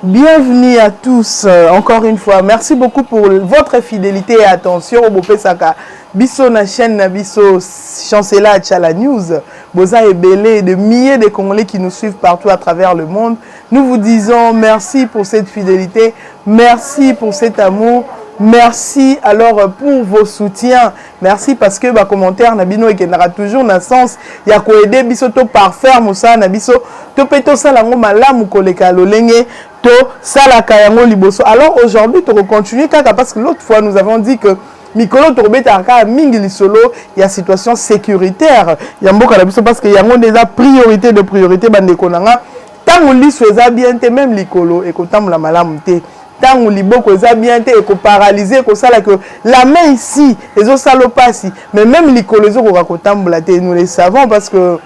Bienvenue à tous, encore une fois. Merci beaucoup pour votre fidélité et attention au Bopesaka. Bisso na chaîne na bisso chancela Tchala News. Boza et Belé, de milliers de Congolais qui nous suivent partout à travers le monde. Nous vous disons merci pour cette fidélité, merci pour cet amour. Merci alors pour vos soutiens. Merci parce que les commentaires nabino et kenara toujours dans sens ya ko aider biso to parfaire musa na biso to peto sala ngo malamu koleka lolenge to sala kayango liboso. Alors aujourd'hui to continuer kaka parce que l'autre fois nous avons dit que Mikolo Torbeta ka mingi lisolo il y a situation sécuritaire ya mboka na biso parce que yango déjà priorité de priorité bande konanga tango liso eza bien te même likolo et ko tamula malamu te. Tant liboko eza bien te et ko paralyser ko sala que la main ici ezo salo pasi mais même likolo ezo ko rakotambola te nous le savons parce que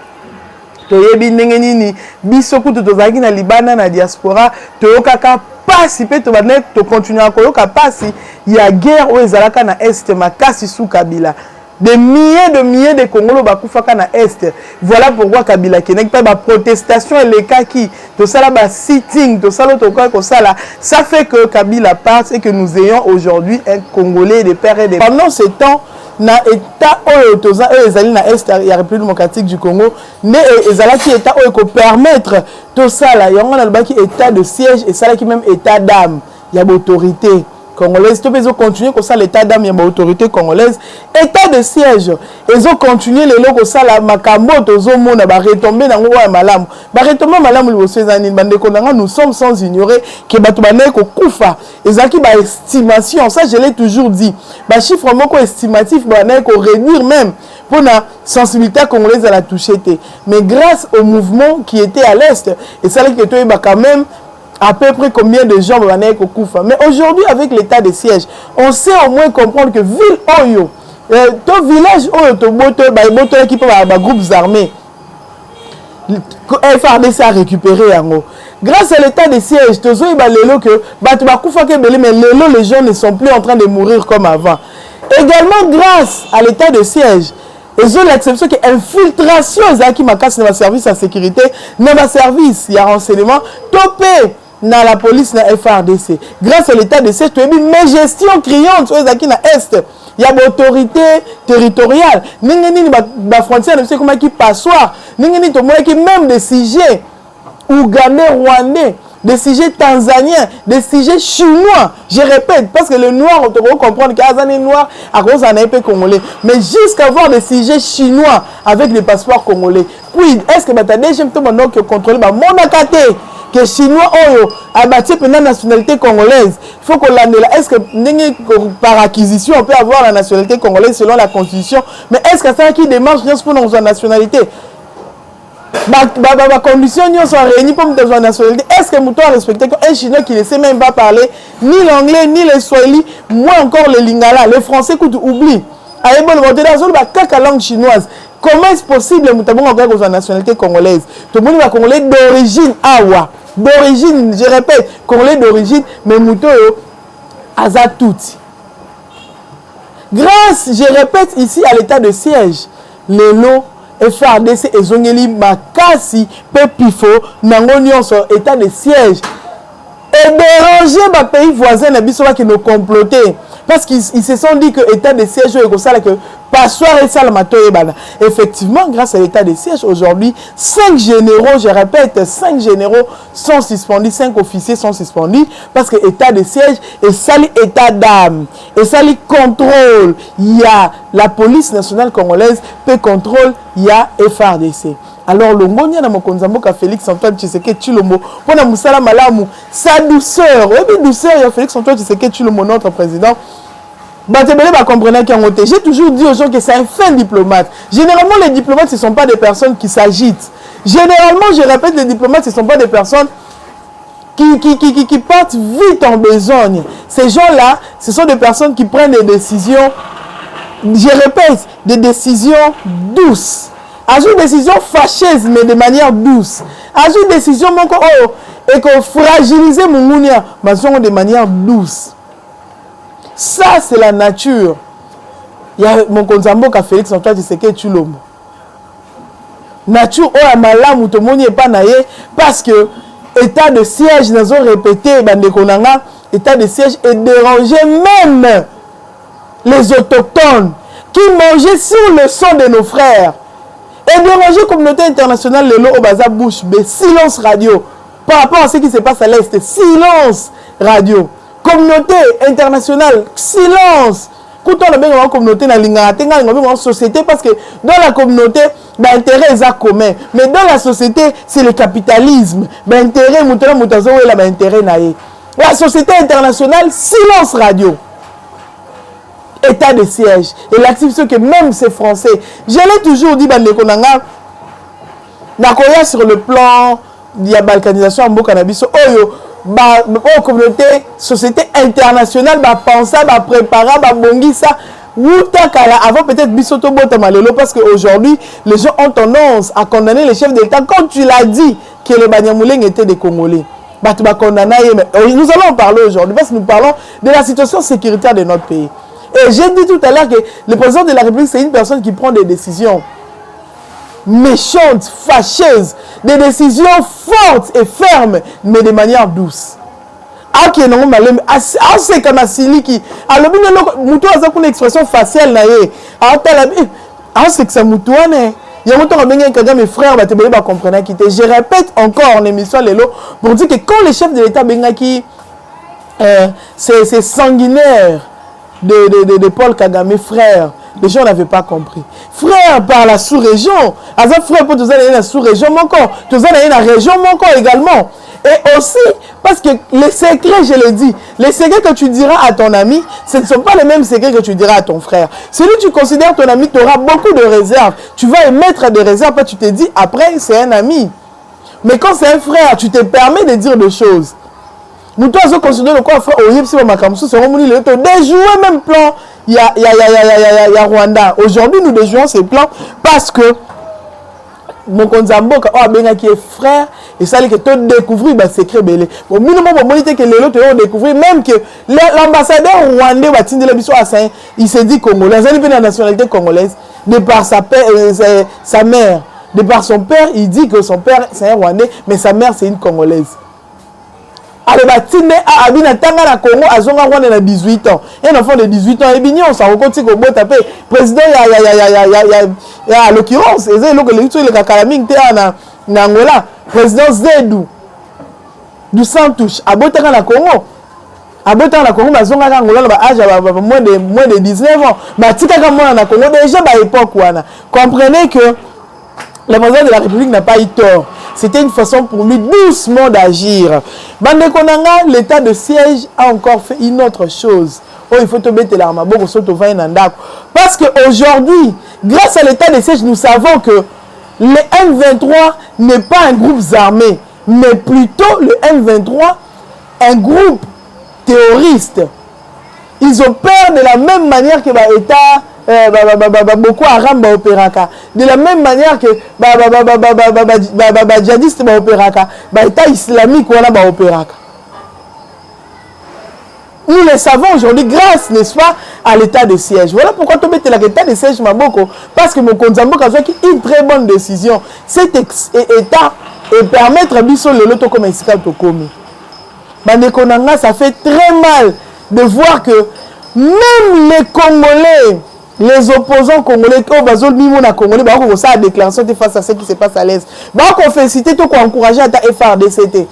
toyebi ndenge nini biso kutu tozaki na libana na diaspora toyokaka pasi pe to bana to continuer koyoka pasi ya guerre o ezalaka na est makasi sous Kabila. Des milliers de Congolais bakufaka na est. Voilà pourquoi Kabila kenek pa ba protestation et les cas qui to sala ba sitting to sala to ko sala ça fait que Kabila parte et que nous ayons aujourd'hui un Congolais de père et de pendant ce temps na état oyo toza ezali na est ya République démocratique du Congo ne ezala ki état oyo ko permettre to sala yango na baki état de siège et sala ki même état d'âme ya autorité congolaise, tu peux continuer comme ça l'état d'âme, il y a une autorité congolaise, état de siège, ils ont continué les locaux ça la makambo tozo mona ba retomber na ngwa malamu, ba retomber malamu li osezani bande konanga nous sommes sans ignorer que batu banaye ko kufa, ezaki ba estimation, ça je l'ai toujours dit, ba chiffre moko estimatif banaye ko réduire même pour la sensibilité congolaise à la toucher, mais grâce au mouvement qui était à l'est et ça que tu ba quand même à peu près combien de gens vont aller au Koufa. Mais aujourd'hui, avec l'état de siège, on sait au moins comprendre que ville Oyo, ton village Oyo, ton boto qui peut avoir groupes armés, FRDC a récupéré yango. Grâce à l'état de siège, tu sais que mais les gens ne sont plus en train de mourir comme avant. Également grâce à l'état de siège, ils ont l'exception que l'infiltration qui m'a cassé dans le service de sécurité, dans le service, il y a renseignement, topé dans la police, dans la FRDC. Grâce à l'état de siège, tu as une gestion criante sur les acquis dans l'Est. Il y a une autorité territoriale. Il y a une frontière, c'est comme qui passoire. Il y a même des sujets ougandais, rwandais, des sujets tanzaniens, des sujets chinois. Je répète, parce que le noir, on doit comprendre qu'il y a des noirs à cause d'un épée congolais. Mais jusqu'à voir des sujets chinois avec des passeports congolais. Puis, est-ce que tu as déjà contrôlé mon akaté que chinois a bâti la nationalité congolaise? Il faut qu'on l'annule. Est-ce que par acquisition, on peut avoir la nationalité congolaise selon la constitution? Mais est-ce que ça qui démarche pour notre nationalité? Les conditions sont réunies pour la nationalité. Est-ce que nous devons respecter un Chinois qui ne sait même pas parler ni l'anglais, ni le swahili, moins encore le lingala, le français qu'on oublie. Avec la langue chinoise. Comment est-ce possible que nous avons la nationalité congolaise? Tout le monde est congolais d'origine awa. D'origine, je répète, congolais d'origine, mais nous sommes tous. Grâce, je répète ici, à l'état de siège, les lots FRDC et Zongeli Makasi Pepifo Nangonion sur état de siège et déranger les pays voisins qui nous complotaient parce qu'ils se sont dit que l'état de siège est comme ça que passoire et salamato effectivement grâce à l'état de siège aujourd'hui 5 généraux, je répète 5 généraux sont suspendus, 5 officiers sont suspendus parce que l'état de siège et sali état d'âme et sali contrôle, il y a la police nationale congolaise peut contrôle, il y a FRDC. Alors le Monia na Mokonzamboka Félix Antoine Tshisekedi Tshilombo pour na musala malamu sa douceur, oui douceur il y a Félix Antoine Tshisekedi Tshilombo notre président. J'ai toujours dit aux gens que c'est un fin diplomate. Généralement, les diplomates, ce ne sont pas des personnes qui s'agitent. Généralement, je répète, les diplomates, ce ne sont pas des personnes qui partent vite en besogne. Ces gens-là, ce sont des personnes qui prennent des décisions, je répète, des décisions douces. Ajoute des décisions fâcheuses, mais de manière douce. Ajoute des décisions et qu'on fragilise mon mounia, mais de manière douce. Ça, c'est la nature. Il y a mon Konzamboka Félix Antoine Tshisekedi Tshilombo. Nature, oh, malamu, tout le monde n'est pas naïe parce que état de siège, nous avons répété, Bandekonanga, état de siège et déranger même les autochtones qui mangeaient sur le sang de nos frères. Et déranger la communauté internationale, le lot au bazar bouche, mais silence radio. Par rapport à ce qui se passe à l'Est, silence radio. Communauté internationale, silence. Quand on a bien une communauté, dans société, parce que dans la communauté, l'intérêt est commun. Mais dans la société, c'est le capitalisme. L'intérêt, la société internationale, silence radio. État de siège. Et l'activité que même ces Français, je l'ai toujours dit, sur le plan de la balkanisation en Cannabis, communauté, société internationale, penser, préparer, bongi ça. Avant peut-être Bissoto Botamalelo, parce qu'aujourd'hui, les gens ont tendance à condamner les chefs d'État. Quand tu l'as dit que les Banyamuleng étaient des Congolais, nous allons en parler aujourd'hui, parce que nous parlons de la situation sécuritaire de notre pays. Et j'ai dit tout à l'heure que le président de la République, c'est une personne qui prend des décisions méchantes, fâcheuses, des décisions fortes et fermes, mais de manière douce. C'est une expression faciale. C'est que ça moutoune. Mes frères, je répète encore en émission pour dire que quand les chefs de l'État c'est sanguinaire de Paul Kagame, frère, les gens n'avaient pas compris. Frère par la sous-région, frère pour tous la sous-région, tous la région également. Et aussi, parce que les secrets, je le dis, les secrets que tu diras à ton ami, ce ne sont pas les mêmes secrets que tu diras à ton frère. Celui que tu considères ton ami, tu auras beaucoup de réserves. Tu vas émettre des réserves, après tu te dis, après, c'est un ami. Mais quand c'est un frère, tu te permets de dire des choses. Nous, toi, on considère le quoi, frère, au Yipsi, Makamusu, c'est vraiment le déjouer même plan. Il y a Rwanda. Aujourd'hui, nous déjouons ces plans parce que mon Konzambo, qui est frère, et ça, que tu découvrir des secrets belés. Au minimum, on que les autres ont découvert, même que l'ambassadeur rwandais, il s'est dit congolais, il a la nationalité congolaise, de par sa mère, de par son père, il dit que son père, c'est un Rwandais, mais sa mère, c'est une Congolaise. Alors, Abinatanga Congo, à 18 ans. Un enfant de 18 ans, et bien, on s'en compte que le président, il y a l'occurrence, et c'est le Kakalaming, en Angola, président Zedou, du Santouche, à Botanga Congo. À Botanga Congo, mais on a moins de 19 ans. Mais Congo, déjà, à l'époque, comprenez que le président de la République n'a pas eu tort. C'était une façon pour lui doucement d'agir. Bandekonanga, l'état de siège a encore fait une autre chose. Oh, il faut te mettre l'arme à bord, parce qu'aujourd'hui, grâce à l'état de siège, nous savons que le M23 n'est pas un groupe armé, mais plutôt le M23, un groupe terroriste. Ils opèrent de la même manière que l'État Boko Haram opéraka, de la même manière que djihadiste opéraka, l'État islamique opéraka. Nous le savons aujourd'hui grâce, n'est-ce pas, à l'état de siège. Voilà pourquoi tu mets l'état de siège Maboko, parce que mon Konzambo a fait une très bonne décision. Cet état et permettre à Bisso le loto comme escale to komi. Bandekonanga, ça fait très mal de voir que même les Congolais, les opposants congolais, qui ont Congolais, ça a déclenché face à ce qui se passe à l'Est. On fait citer tout pour encourager à ta FRDCT.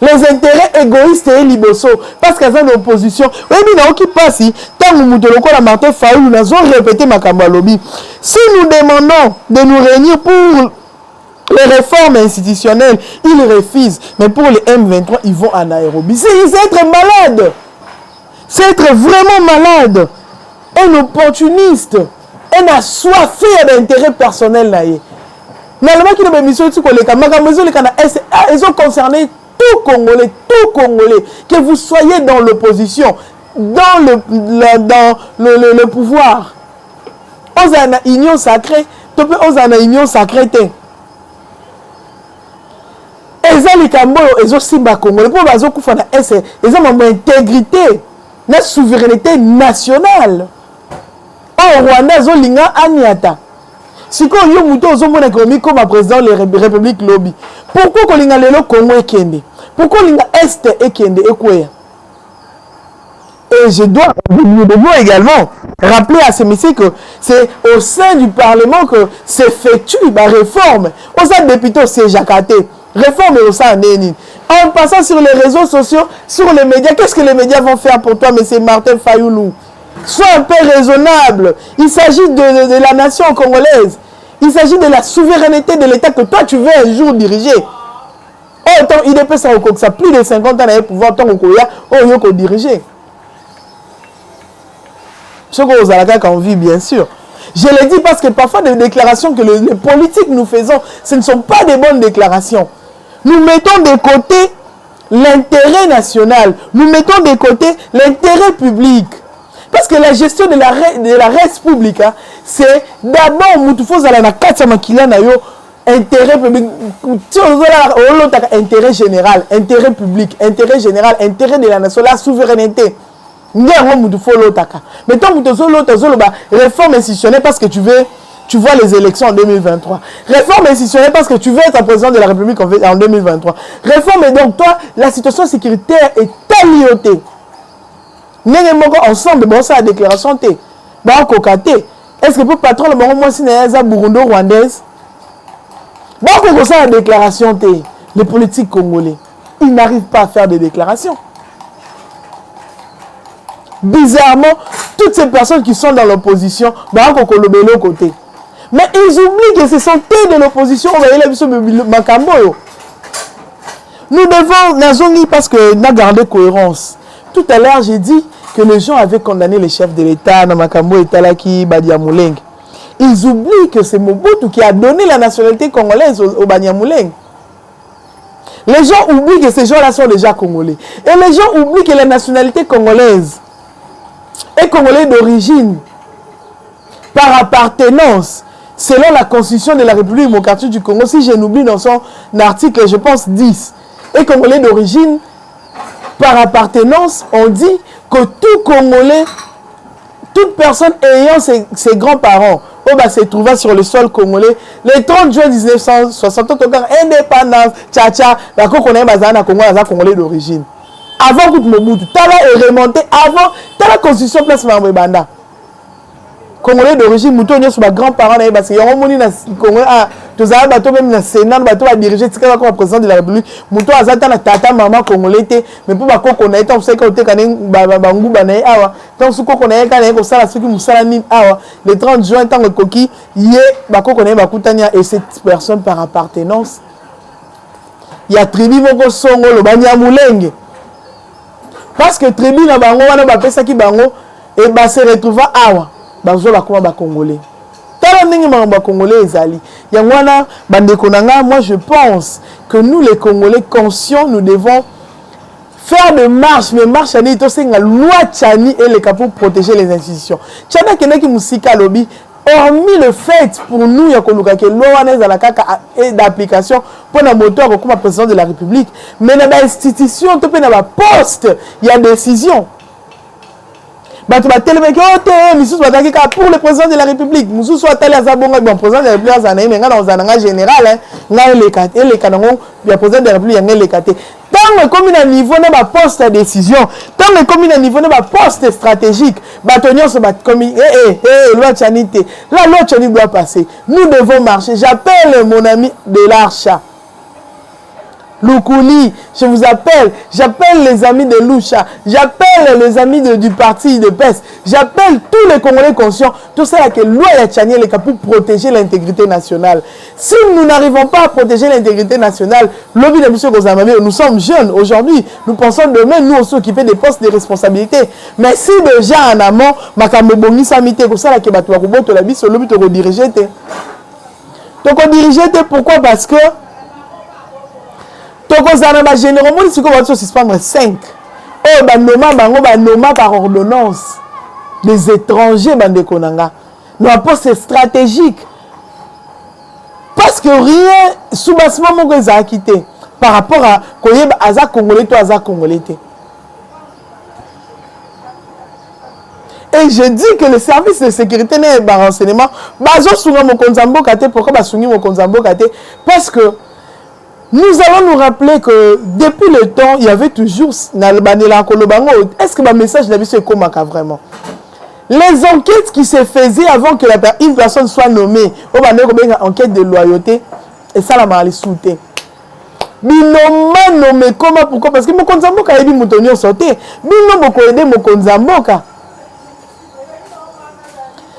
Les intérêts égoïstes et liboso, parce qu'il y a une opposition. Oui, mais qui passe, tant que nous devons la Martin Fayoul, nous avons répété ma lobby. Si nous demandons de nous réunir pour les réformes institutionnelles, ils refusent. Mais pour les M23, ils vont en aérobie. C'est être malade. C'est être vraiment malade. Un opportuniste. Un assoiffé d'intérêt personnel. Ils ont concerné tout Congolais, que vous soyez dans l'opposition, dans le pouvoir. Aux union sacrée, aux union sacrée. Ils ont simba Congolais, ils ont une intégrité, une souveraineté nationale. Au Rwanda, ils ont l'Aniata. Si quand yo muto ozomona ekomi comme président de la République lobby. Pourquoi kolinga lelo Congo ekende? Pourquoi linga Est ekende ekweya? Et je dois également rappeler à ce messieurs que c'est au sein du Parlement que s'effectue la réforme. Au sein député, c'est Jacate. Réforme au sein Néni. En passant sur les réseaux sociaux, sur les médias, qu'est-ce que les médias vont faire pour toi, M. Martin Fayoulou? Sois un peu raisonnable. Il s'agit de la nation congolaise. Il s'agit de la souveraineté de l'État que toi, tu veux un jour diriger. Autant il est ça plus de 50 ans à pouvoir tant qu'on diriger. Ce que vous avez envie, bien sûr. Je le dis parce que parfois des déclarations que les politiques nous faisons, ce ne sont pas des bonnes déclarations. Nous mettons de côté l'intérêt national. Nous mettons de côté l'intérêt public. Parce que la gestion de la res publique, c'est d'abord, il faut intérêt public, intérêt général, intérêt public, intérêt général, intérêt de la nation, la souveraineté. Mais tant que réforme institutionnelle parce que tu vois les élections en 2023. Réforme institutionnelle parce que tu veux être président de la République en 2023. Réforme et donc toi, la situation sécuritaire est aliotée. Nous ensemble, bon, ça la déclaration T. Est-ce que pour patron le moi si n'est Burundi rwandaise? Bon, ça la déclaration T. Les politiques congolais, ils n'arrivent pas à faire des déclarations. Bizarrement, toutes ces personnes qui sont dans l'opposition, côté. Mais ils oublient que ce sont eux de l'opposition. Nous devons, Nazongi, parce que nous avons gardé cohérence. Tout à l'heure, j'ai dit que les gens avaient condamné les chefs de l'État, Namakambo et Talaki, Badiamouleng. Ils oublient que c'est Mobutu qui a donné la nationalité congolaise au Badiamouleng. Les gens oublient que ces gens-là sont déjà congolais. Et les gens oublient que la nationalité congolaise est congolais d'origine, par appartenance, selon la constitution de la République démocratique du Congo, si je n'oublie dans son article, je pense 10, est congolais d'origine, par appartenance, on dit que tout Congolais, toute personne ayant ses grands-parents, se trouvant sur le sol congolais, le 30 juin 1960, indépendance, tcha-tcha, la Congolais d'origine. Avant que Mobutu, Tala est remonté avant, Tala constitution place Mambanda. Congolais d'origine, Mouton sur ma grand-parent, parce qu'il y a un monde Congolais, tous les bateaux même dans le Sénat, bateau à diriger, c'est comme président de la République, Mouton a zata na tata maman congolais, mais pour qu'on connaisse, on sait qu'on était quand même bangou banaï awa, tant que qu'on est quand même ça la suite musalanine awa, le 30 juin tant que coquille, yé, bako connaît bakutania et cette personne par appartenance, il y a tribu moko songo le Banyamulenge. Parce que tribu na bango wana ba pesa ki bango et ba se retrouva awa bazo ba kuma ba congolais. Tala ndenge ba congolais ezali. Yangwana bandeko nanga, moi je pense que nous les Congolais conscients nous devons faire des marches, mais marche ani to senga loi tchani et les pour protéger les institutions. Tchana kena ki musika lobby. Hormis le fait pour nous, il y a que loi et d'application pour la moteur comme président de la République, mais dans l'institution, dans la poste, il y a décision. Pour le président de la République, nous sommes allés à Zabonga, le président de la République, nous sommes en général, nous sommes le président de la République, nous sommes tant que comme un niveau de poste de décision, tant que comme un niveau de poste stratégique, bâtonnier se bat comme loi chanité. La loi chanité doit passer. Nous devons marcher. J'appelle mon ami de l'Archa. Loukouli, je vous appelle. J'appelle les amis de Loucha. J'appelle les amis du parti de PES. J'appelle tous les Congolais conscients. Tout ça, que loi Yachani est pour protéger l'intégrité nationale. Si nous n'arrivons pas à protéger l'intégrité nationale, lobby de M. Gozamami, nous sommes jeunes aujourd'hui. Nous pensons demain, nous aussi, occuper des postes de responsabilité. Mais si déjà en amont, Makambo Bongi Samité, comme ça, la Kebatoua Kuboto, la bise, le lobby te rediriger. Donc, on diriger, pourquoi? Parce que Tokozana généralement si on va suspendre 5. Oh banoma par ordonnance des étrangers bandekonanga. Nos postes stratégiques. Parce que rien sous-bassement mon a quitté par rapport à Koyeb Aza Congolais to Aza Congolais. Et je dis que le service de sécurité n'est pas renseignement. Pourquoi parce que nous allons nous rappeler que depuis le temps, il y avait toujours est-ce que le message n'a pas comme vraiment? Les enquêtes qui se faisaient avant que une personne soit nommée, enquête de loyauté, et ça la mal soutenu. Binoma nommé comment pourquoi? Parce que mon konzamboka a dit moutonio sauté. Binoma koede mon konzamboka.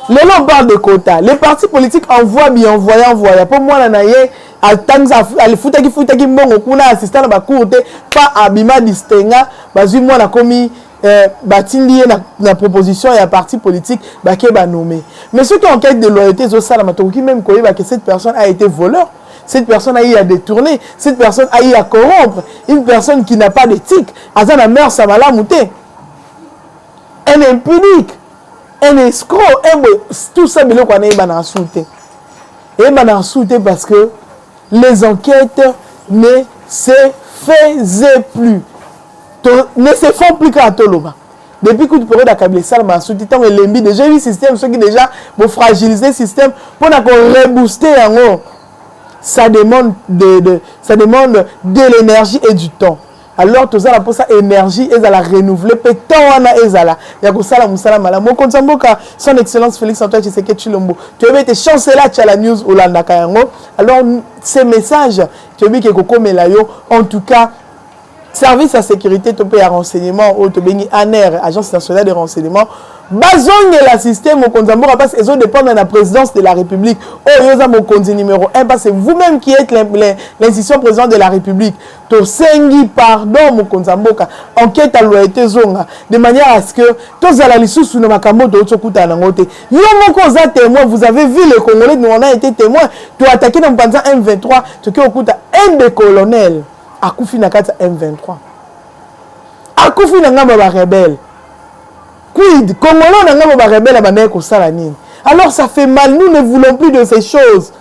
Les gens parlent de quotas. Les partis politiques envoient bien, envoient. Pour moi, la naïe, à Tanzanie, à l'Foutaki, bon, on a assisté à la cour, pas Abima Distenga, basé moi, la commis, batindi la proposition et à parti politique, qui est nommé. Mais ceux qui ont enquête de loyauté, qui même que cette personne a été voleur, cette personne a eu à détourner, cette personne a eu à corrompre, une personne qui n'a pas d'éthique, Azana mère Samala Mouté, elle est impudique. Un escroc, tout ça, il est insulté. Il est insulté parce que les enquêtes ne se faisaient plus. Ne se font plus qu'à Toloba. Depuis que tu pourrais d'accablé ça, il m'a insulté. Déjà, le système, ceux qui déjà vont fragiliser le système pour rebooster en haut. Ça demande de l'énergie et du temps. Alors tout ça pour ça énergie et la renouveler pétant wana ezala ya ko sala musala mala mo konzamboka son excellence Félix Antoine Tshisekedi Tshilombo tu avais été chancelier à la news Olanda Kayango. Alors ces messages tu as vu que kokomela yo en tout cas service à sécurité topé à renseignement au tobeni ANR agence nationale de renseignement bazonge la système au konzamboka parce qu'ils ont dépendre de la présidence de la République. Oh yoza mon konzi numéro 1 parce que vous-même qui êtes l'institution présidente de la République to sengi pardon mon konzamboka enquête à loyauté zonga de manière à ce que tous à la lisusu na makambo to tsokuta na ngote yo moko za témoin. Vous avez vu les Congolais, nous on a été témoins to attaquer dans Mpanza M23 to ki okuta un des colonels akufi na kata M23 akufi na ngamba ba rebelle. Quid, Congolais, on a un rebelle à alors ça fait mal, nous ne voulons plus de ces choses.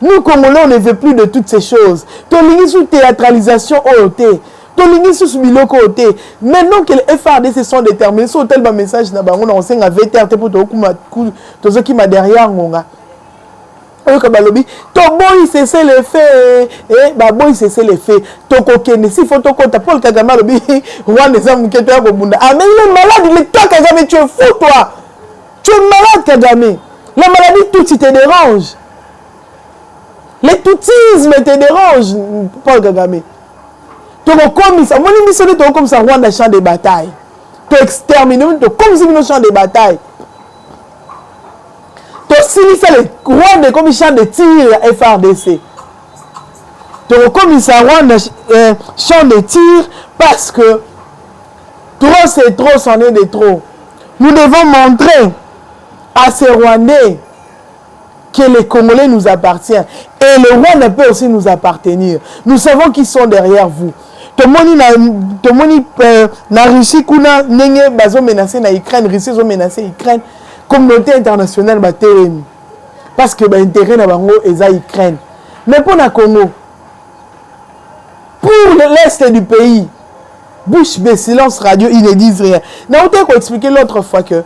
Nous, Congolais, on ne veut plus de toutes ces choses. Tolingi sous théâtralisation OOT. Tolingi sous biloko OT. Maintenant que les FRDC sont déterminés, sur tel message, on sait que VTRT pour tout ce qui m'a derrière. Toboy cessez les faits et baboy cessez les faits. Tokokene si faut tokota Paul Kagame lobi roi des hommes qui toi bunda. Ah mais il est malade, il est toi Kagame, tu es fou toi. Tu es malade Kagame. La maladie tout te dérange. Le toutisme te dérange Paul Kagame. Tokokomi ça mon émission est comme ça Rwanda champ de bataille. Tu exterminer comme si nous champ de bataille. Si c'est le Rwanda comme champ de tir FRDC. Donc comme ça Rwanda champ de tir parce que trop c'est trop, c'en est de trop. Nous devons montrer à ces Rwandais que les Congolais nous appartiennent et le Rwanda peut aussi nous appartenir. Nous savons qu'ils sont derrière vous. Tout le monde na Russie kuna nenge bazo menacer na Ukraine, Russie zo menacer Ukraine. Communauté internationale parce que l'intérêt na bango est Ukraine. Mais pour la Congo, pour l'est du pays, bouche bée, silence radio, ils ne disent rien. Nous avons expliqué l'autre fois que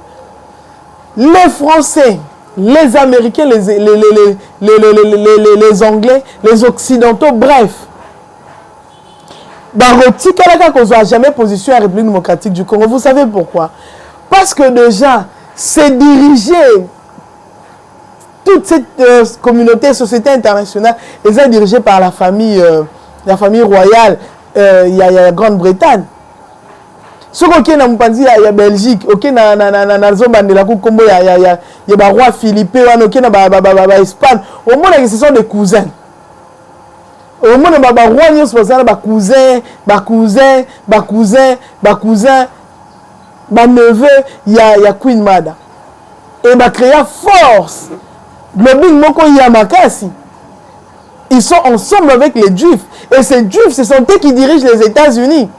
les Français, les Américains, les Anglais, les Occidentaux, bref, Baroti Kalaka qu'on soit jamais position à la République démocratique du Congo. Vous savez pourquoi? Parce que déjà, c'est dirigé toute cette communauté, société internationale, ils sont dirigés par la famille royale, il y a la Grande-Bretagne. Ce qui est dans il y a Belgique, il y a le roi Philippe, il y a l'Espagne. Au moins, ce sont des cousins. Au moins, il y a des cousins, neveu, il y a Queen Mada. Et il créé force. Globing Moko Yamakasi. Ils sont ensemble avec les Juifs. Et ces Juifs, ce sont eux qui dirigent les États-Unis.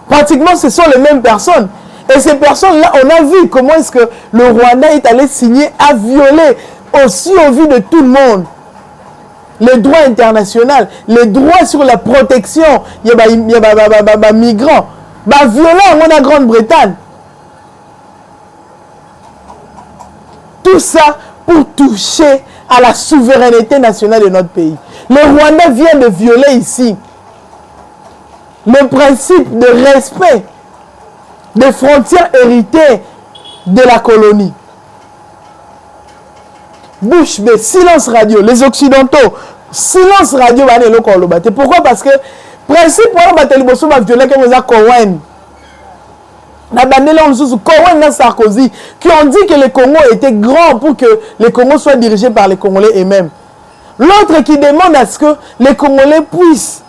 Pratiquement, ce sont les mêmes personnes. Et ces personnes-là, on a vu comment est-ce que le Rwanda est allé signer à violer aussi au vu de tout le monde les droits internationaux, les droits sur la protection. Il y a des migrants. Violent en Grande-Bretagne. Tout ça pour toucher à la souveraineté nationale de notre pays. Le Rwanda vient de violer ici le principe de respect des frontières héritées de la colonie. Bouche bée, silence radio. Les Occidentaux, silence radio. Pourquoi? Parce que principe pour la violer comme ça Cohen. Sarkozy, qui ont dit que le Congo était grand pour que le Congo soit dirigé par les Congolais eux-mêmes. L'autre qui demande à ce que les Congolais puissent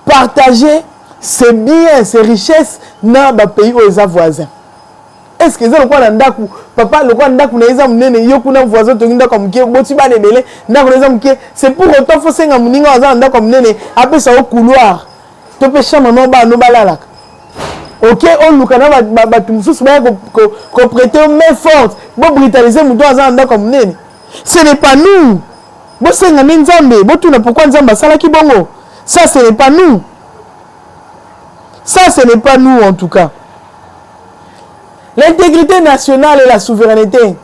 partager ses biens, ses richesses dans les pays où ils sont voisins. Est-ce que c'est le quoi d'andaku? Papa, le quoi d'andaku n'a pas amené yokuna voisin to nda comme qui botiba de belé nda ko exemple que c'est pour autant faut senga muninga za nda comme nene après ça au couloir. To pe chama no ba no balala. OK, on nous kana ba tumususu ba ko prêter main forte, bo brutaliser muto za nda comme nene. Ce n'est pas nous. Bo senga nzambe, bo tuna pourquoi nzamba sala ki bongo. Ça ce n'est pas nous. Ça ce n'est pas nous en tout cas. L'intégrité nationale et la souveraineté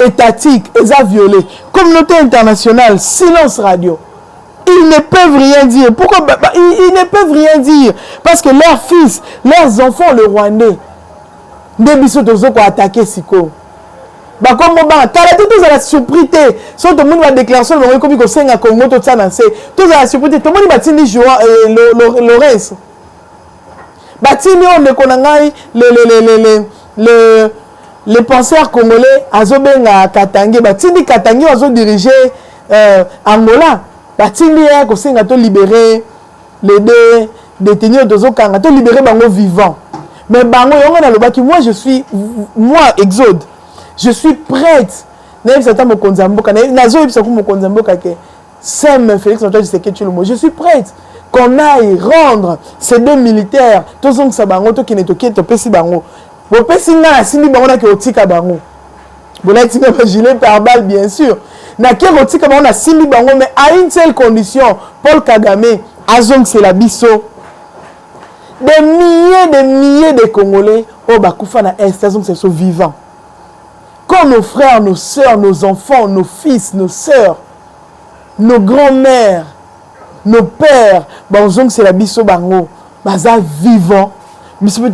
étatique, ils ont violé. Communauté internationale, silence radio. Ils ne peuvent rien dire. Pourquoi? Ils ne peuvent rien dire. Parce que leurs fils, leurs enfants, le Rwandais, des bisous ont attaqué Siko. Comme on va, tout la surprise. Si tout le monde va déclarer sur le moment comme il y a Congo, tout ça, tout la surprise. Tout le monde va dire Lorenz. Batini on ne les penseurs congolais azobenga Katangi batini Katangi azo diriger Angola batini ya ko senga to libérer les deux détenus de Zokanga to libérer bango vivant mais bango yonga na lobaki moi Exode je suis prête na yebisa mo konzamboka na zo yebisa ko mo konzamboka ke Sem Félix Antoine Tshisekedi Tshilombo je suis prête qu'on aille rendre ces deux militaires, tous ceux qui sont qui ne toquent pas si bango. Vous pouvez signer si bango na qui otika bango. Vous l'avez tiré par gilet par balle bien sûr. Na qui otika bango na simi bango mais à une seule condition. Paul Kagame, Azong c'est la bisso. Des milliers de Congolais au Bakoufa na Est, Azong c'est vivants. Comme nos frères, nos sœurs, nos enfants, nos fils, nos sœurs, nos grands-mères. Nos pères, c'est la biso bango, baza vivant. Mais c'est le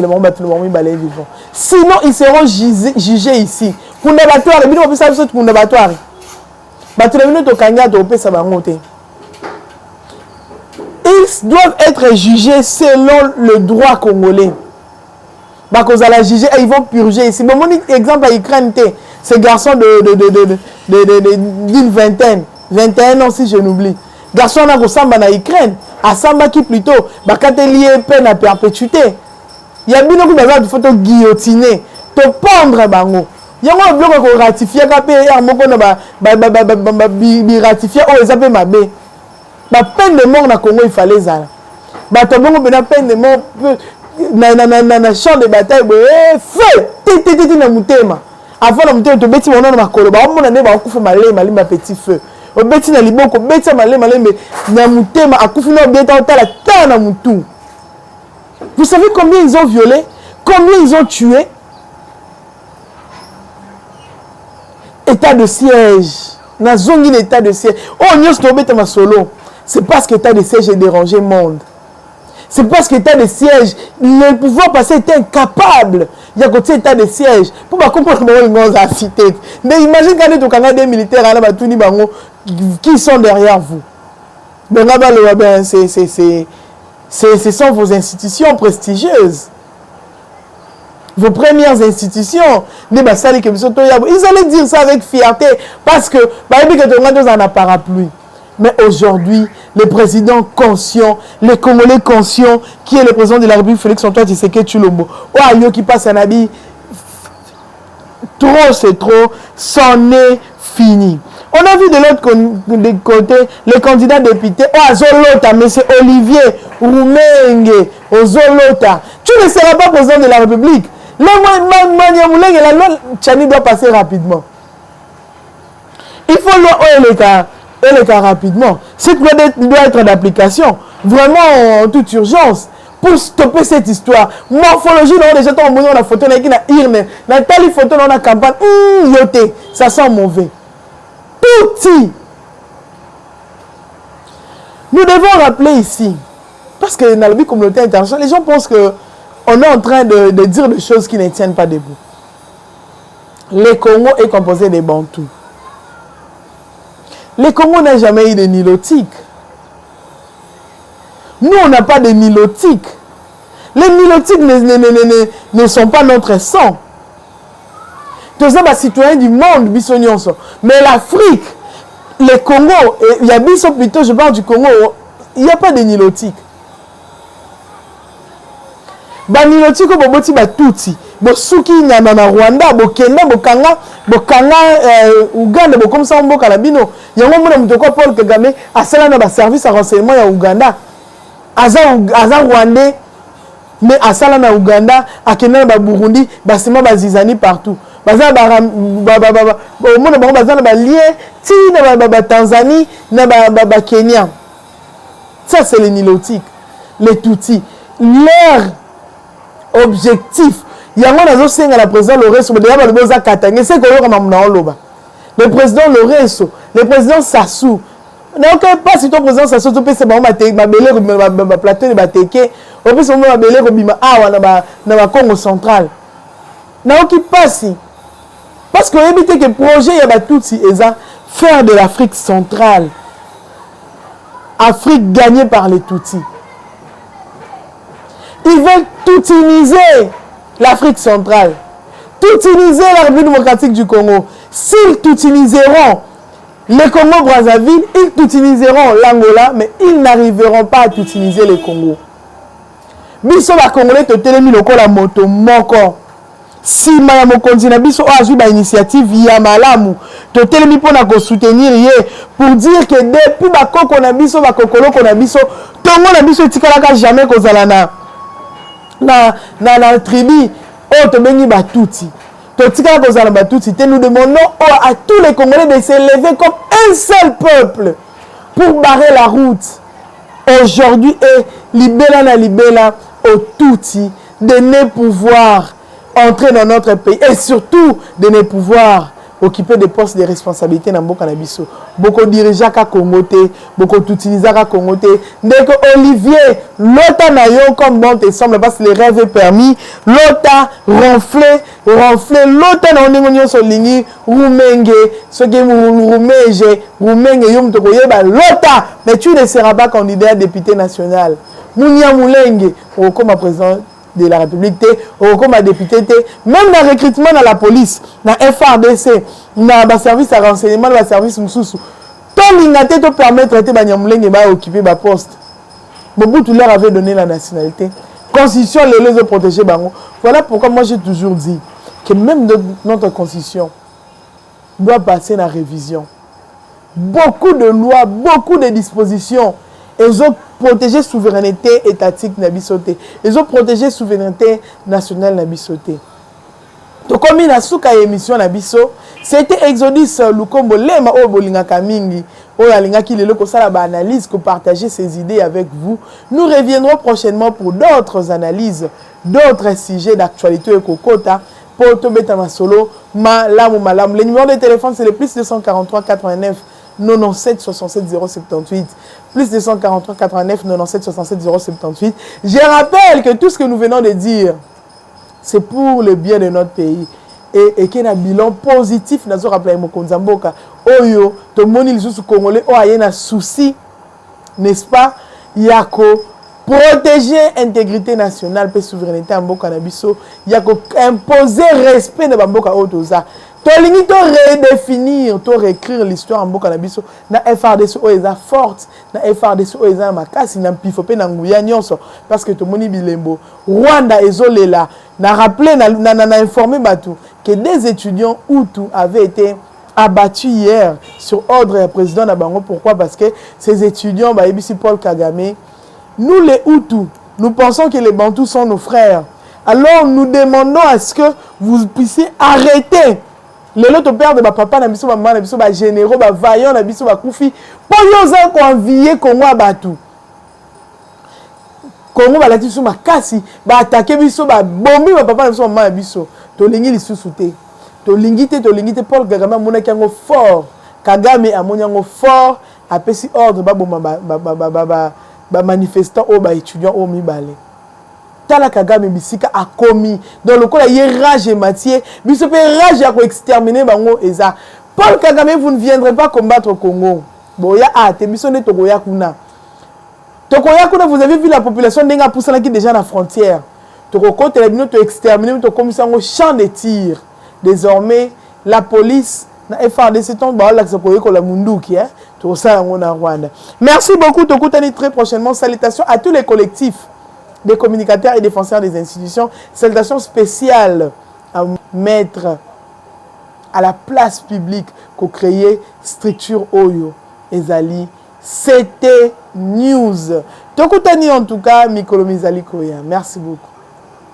moment vivant. Sinon, ils seront jugés ici. Pour l'abattoir, ils doivent être jugés selon le droit congolais. Ils vont purger ici. Mon exemple à Ukraine, ces garçons d'une vingtaine, 21 ans si je n'oublie. Garçon na kosamba na Ukraine, asamba qui plutôt bakate lié peine à perpétuité. Il y a bino ko baza de photo guillotiner, to pendre bango. Yango bloc ko ratifier ka pe ya moko na bi ratifier o ezape mabe. Ba peine de mort na Congo il fallait ça. Ba to bongo bena peine de mort na champ de bataille feu titi na mutema. Avant la mutema to beti mona na makolo ba mona ne ba kufa malimba petit feu. Obeti na liboko beti malembe na mutema akufi na obeta otala ta na mutu. Vous savez combien ils ont violé, combien ils ont tué? État de siège. Na zongi l'état de siège. Oh nyos to obeta ma solo. C'est parce que l'état de siège est dérangé le monde. C'est parce que l'état de siège, le pouvoir passé était incapable. Il y a côté état de siège. Pour comprendre comment ils vont la cité. Mais imagine quand tu as des militaires qui sont derrière vous. Ce sont vos institutions prestigieuses. Vos premières institutions. Ils allaient dire ça avec fierté. Parce que, tu as un parapluie. Mais aujourd'hui, le président conscient, le Congolais conscient, qui est le président de la République, Félix Antoine Tshisekedi Tshilombo, Oyo qui passe un habit, trop c'est trop, c'en est fini. On a vu de l'autre côté, le candidat député, Azolota, mais c'est Olivier Roumenge, Ozolota. Tu ne seras pas président de la République. La loi Tchani doit passer rapidement. Il faut le cas rapidement. Cette loi doit être d'application. Vraiment en toute urgence. pour stopper cette histoire. Morphologie, on a déjà la photo, on a irne, la telle photo, on a campagne, yoté, ça sent mauvais. Tout. Nous devons rappeler ici, parce que dans la vie communautaire internationale, les gens pensent qu'on est en train de dire des choses qui ne tiennent pas debout. Le Congo est composé des Bantous. Le Congo n'a jamais eu de nilotiques. Nous, on n'a pas de nilotiques. Les nilotiques ne sont pas notre sang. Tous les citoyens du monde, mais l'Afrique, le Congo, il y a plutôt, je parle du Congo, il n'y a pas de nilotiques. Ba nilotiques, boboti ba tuti. Bosuki na Rwanda, bokenda, bokanga Uganda, comme ça on boka la bino. Yango mona mutoko Paul Kagame asala na ba service à renseignement ya Uganda. Aza Rwandais, mais asala na Uganda, akenda na Burundi, basima bazizani partout. Baza mona bango baza na ba lien ti na Tanzanie na ba Kenya. Ça c'est les nilotiques, les Tutsis. Leur objectif, il y a un président Lorenzo, le président Lorenzo, le président Sassou. Pas si ton président Sassou, tu peux se plateau de Bateke, on peut se faire Congo central. Qui passe parce qu'on évite que le projet y a tout si faire de l'Afrique centrale, Afrique gagnée par les Tutsis. Ils veulent tutiniser l'Afrique centrale, tutiniser la République démocratique du Congo. S'ils tutiniseront le Congo-Brazzaville, ils tutiniseront l'Angola, mais ils n'arriveront pas à tutiniser le Congo. Biso ba Congolais te telemi lokola moto moko. Si Mayamo Konzina biso a joué ba initiative ya malamu, te telemi pona ko soutenir ye pour dire que depuis ba koko na biso ba kokolo ko na biso, tongo na biso tikalaka jamais kozala na tribu oh to bengi batuti to tika kozala batuti te. Nous demandons à tous les Congolais de s'élever comme un seul peuple pour barrer la route aujourd'hui et libérer au Tutsi de ne pouvoir entrer dans notre pays et surtout de ne pouvoir occuper des postes de responsabilité dans Mboka na biso. Beaucoup dirigeants ka Congoté, beaucoup d'utilisateurs ka Congoté. Dès que Olivier, l'OTA n'a eu comme bon te semble parce que les rêves est permis, l'OTA ronflé, l'OTA n'a pas eu son ligne, Roumenge, ce qui est Roumenge, yom to koyeba, l'OTA, mais tu ne seras pas candidat à député national. Mounia Moulenge, comme président de la République, comme député, même dans le recrutement dans la police, dans la FRDC, dans le service à renseignement, dans le service Moussoussou, tout l'ingate te permettre de occuper le poste. Mobutu leur avait donné la nationalité. Constitution, les protéger. Voilà pourquoi moi j'ai toujours dit que même notre constitution doit passer la révision. Beaucoup de lois, beaucoup de dispositions, elles ont protégé la souveraineté étatique Nabisoté. Ils ont protégé la souveraineté nationale Nabisoté. Donc comme il y a une émission Nabiso, c'était Exodus Lukombo Lema o bolinga kamingi o yalinga ki lelo ko sala ba analyse ko partager ses idées avec vous. Nous reviendrons prochainement pour d'autres analyses, d'autres sujets d'actualité et kokota pour tobeta masolo malamu. Le numéro de téléphone c'est le plus 243 89 97 67 078 plus 243 89 97 67 078. Je rappelle que tout ce que nous venons de dire, c'est pour le bien de notre pays et qu'il y a un bilan positif dans ce rappel Mokonzamboka. Oyo, tout le monde est congolais, il y a un souci, n'est-ce pas? Il y a que protéger l'intégrité nationale et la souveraineté en Mboka Nabiso, il y a que imposer respect de Mboka Otoza. Tolingi to redéfinir, to réécrire l'histoire en Mboka Nabiso. Na FRDC o eza forte, na FRDC o eza makasi na mpifope na nguya nyonso parce que to moni bilembo. Rwanda ezolela na rappelé na informé batu que des étudiants Hutus avaient été abattus hier sur ordre du président Nabango. Pourquoi? Parce que ces étudiants ici Paul Kagame, nous les Hutus, nous pensons que les Bantous sont nos frères. Alors nous demandons à ce que vous puissiez arrêter les autres pères de ma papa, na biso ba maman, na biso ba généraux, ba vaillants, na biso ba koufi, pour yoza ko envier Congo abatu. Congo balati sous makasi ba attaquer biso ba bombi ba papa na biso mama biso to lingi lisusu te to lingi te Paul Kagame amonaki yango fort Kagame amoni yango fort apesi ordre ba bomba ba manifestant o ba étudiant o mibale tala Kagame bisika akomi dans le kola ye rage Mathieu biso pe rage ya ko exterminer bango eza Paul Kagame vous ne viendrez pas combattre au Congo boya ate biso ne tokoya kuna vous avez vu la population n'enga poussana qui déjà à la frontière. Toko te la bino to exterminer to comme ça un champ de tir. Désormais la police na FARDC ton ba la ko la munduki hein. To ça on a Rwanda. Merci beaucoup Toko tani très prochainement salutations à tous les collectifs des communicateurs et défenseurs des institutions. Salutations spéciales à mettre à la place publique pour créer structure Oyo ezali c'était News. Tokutani en tout cas, Mikolo Mizali Koya. Merci beaucoup.